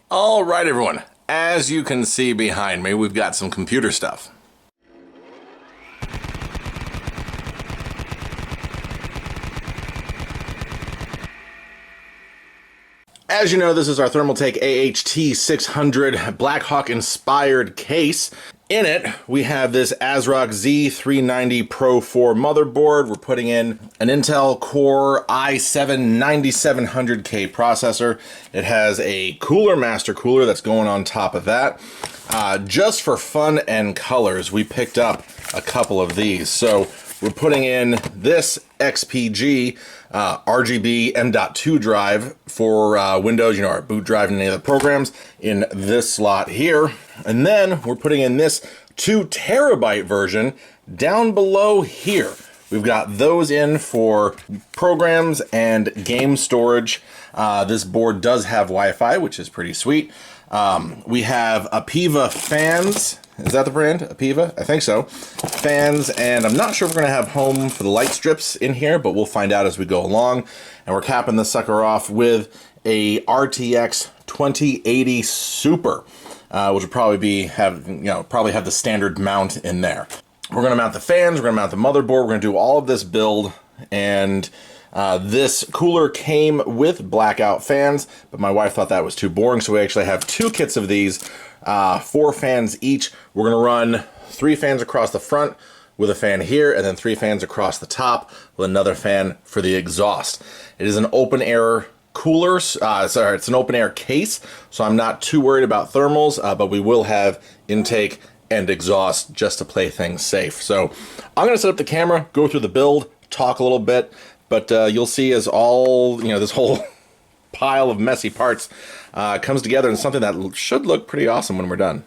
All right, everyone. As you can see behind me, we've got some computer stuff. As you know, this is our Thermaltake AH T600 Blackhawk inspired case. In it, we have this ASRock Z390 Pro 4 motherboard. We're putting in an Intel Core i7-9700K processor. It has a cooler, master cooler, that's going on top of that. Just for fun and colors, we picked up a couple of these. So we're putting in this XPG RGB M.2 drive for Windows, our boot drive and any other programs in this slot here. And then we're putting in this 2 terabyte version down below here. We've got those in for programs and game storage. This board does have Wi-Fi, which is pretty sweet. We have Apiva fans. Is that the brand? Apiva? I think so. Fans, and I'm not sure if we're going to have home for the light strips in here, but we'll find out as we go along. And we're capping this sucker off with a RTX 2080 Super, which will probably have the standard mount in there. We're going to mount the fans, we're going to mount the motherboard, we're going to do all of this build, and this cooler came with blackout fans, but my wife thought that was too boring, so we actually have 2 kits of these, 4 fans each. We're going to run 3 fans across the front with a fan here, and then 3 fans across the top with another fan for the exhaust. It is an open air cooler, it's an open air case, so I'm not too worried about thermals, but we will have intake and exhaust just to play things safe. So I'm going to set up the camera, go through the build, talk a little bit, but you'll see as all, this whole pile of messy parts comes together in something that should look pretty awesome when we're done.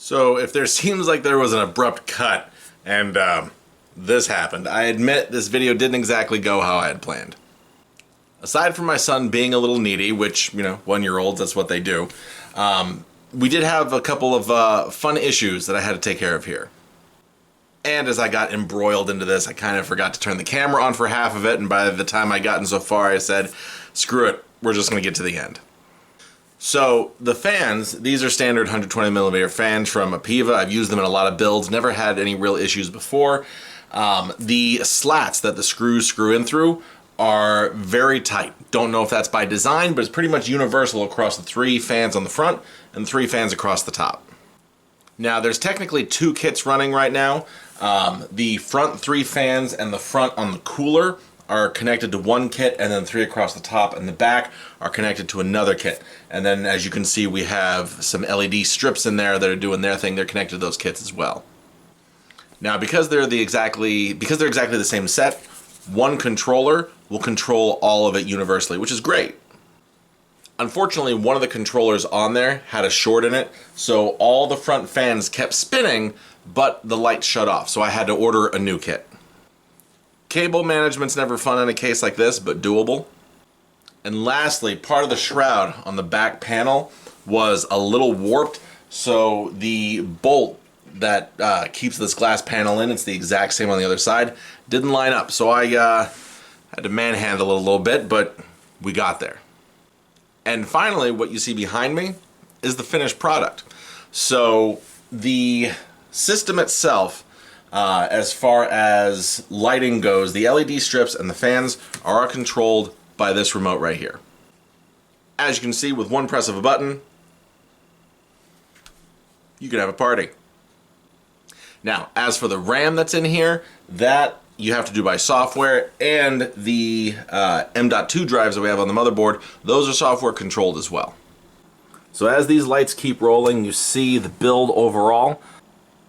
So if there seems like there was an abrupt cut and this happened, I admit this video didn't exactly go how I had planned. Aside from my son being a little needy, which, you know, 1-year-olds, that's what they do, we did have a couple of fun issues that I had to take care of here. And as I got embroiled into this, I kind of forgot to turn the camera on for half of it, and by the time I gotten so far, I said, screw it, we're just going to get to the end. So the fans, these are standard 120mm fans from Apiva. I've used them in a lot of builds, never had any real issues before. The slats that the screws screw in through are very tight. Don't know if that's by design, but it's pretty much universal across the 3 fans on the front and 3 fans across the top. Now there's technically 2 kits running right now. The front 3 fans and the front on the cooler are connected to one kit, and then 3 across the top and the back are connected to another kit. And then as you can see, we have some LED strips in there that are doing their thing. They're connected to those kits as well. Now because they're exactly the same set, one controller will control all of it universally, which is great. Unfortunately, one of the controllers on there had a short in it, so all the front fans kept spinning, but the lights shut off, so I had to order a new kit. Cable management's never fun in a case like this, but doable. And lastly, part of the shroud on the back panel was a little warped, so the bolt that keeps this glass panel in, it's the exact same on the other side, didn't line up. So I had to manhandle it a little bit, but we got there. And finally, what you see behind me is the finished product. So the system itself, as far as lighting goes, the LED strips and the fans are controlled by this remote right here. As you can see, with one press of a button, you can have a party. Now, as for the RAM that's in here, that you have to do by software, and the M.2 drives that we have on the motherboard, those are software controlled as well. So as these lights keep rolling, you see the build overall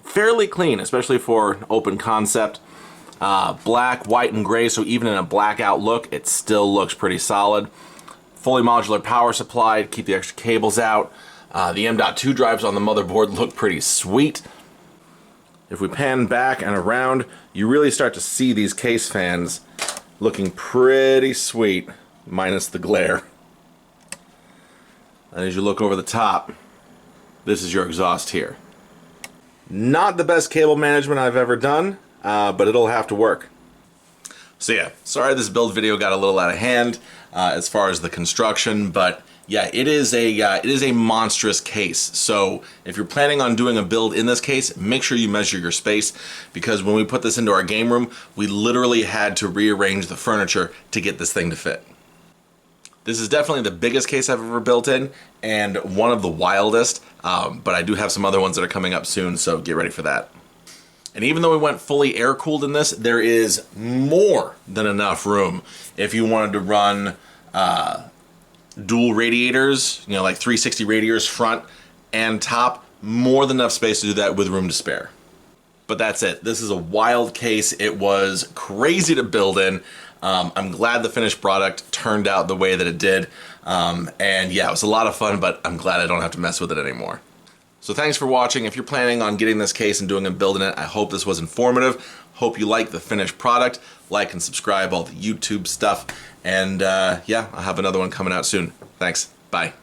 fairly clean, especially for an open concept. Black, white, and gray, so even in a blackout look, it still looks pretty solid. Fully modular power supply to keep the extra cables out. The M.2 drives on the motherboard look pretty sweet. If we pan back and around, you really start to see these case fans looking pretty sweet, minus the glare. And as you look over the top, this is your exhaust here. Not the best cable management I've ever done, but it'll have to work. So yeah, sorry this build video got a little out of hand as far as the construction, but yeah, it is a monstrous case. So if you're planning on doing a build in this case, make sure you measure your space, because when we put this into our game room, we literally had to rearrange the furniture to get this thing to fit. This is definitely the biggest case I've ever built in, and one of the wildest, but I do have some other ones that are coming up soon, so get ready for that. And even though we went fully air-cooled in this, there is more than enough room if you wanted to run dual radiators, you know, like 360 radiators front and top, more than enough space to do that with room to spare. But that's it. This is a wild case. It was crazy to build in. I'm glad the finished product turned out the way that it did. And yeah, it was a lot of fun, but I'm glad I don't have to mess with it anymore. So thanks for watching. If you're planning on getting this case and doing a build in it, I hope this was informative. Hope you like the finished product. Like and subscribe, all the YouTube stuff. And yeah, I'll have another one coming out soon. Thanks. Bye.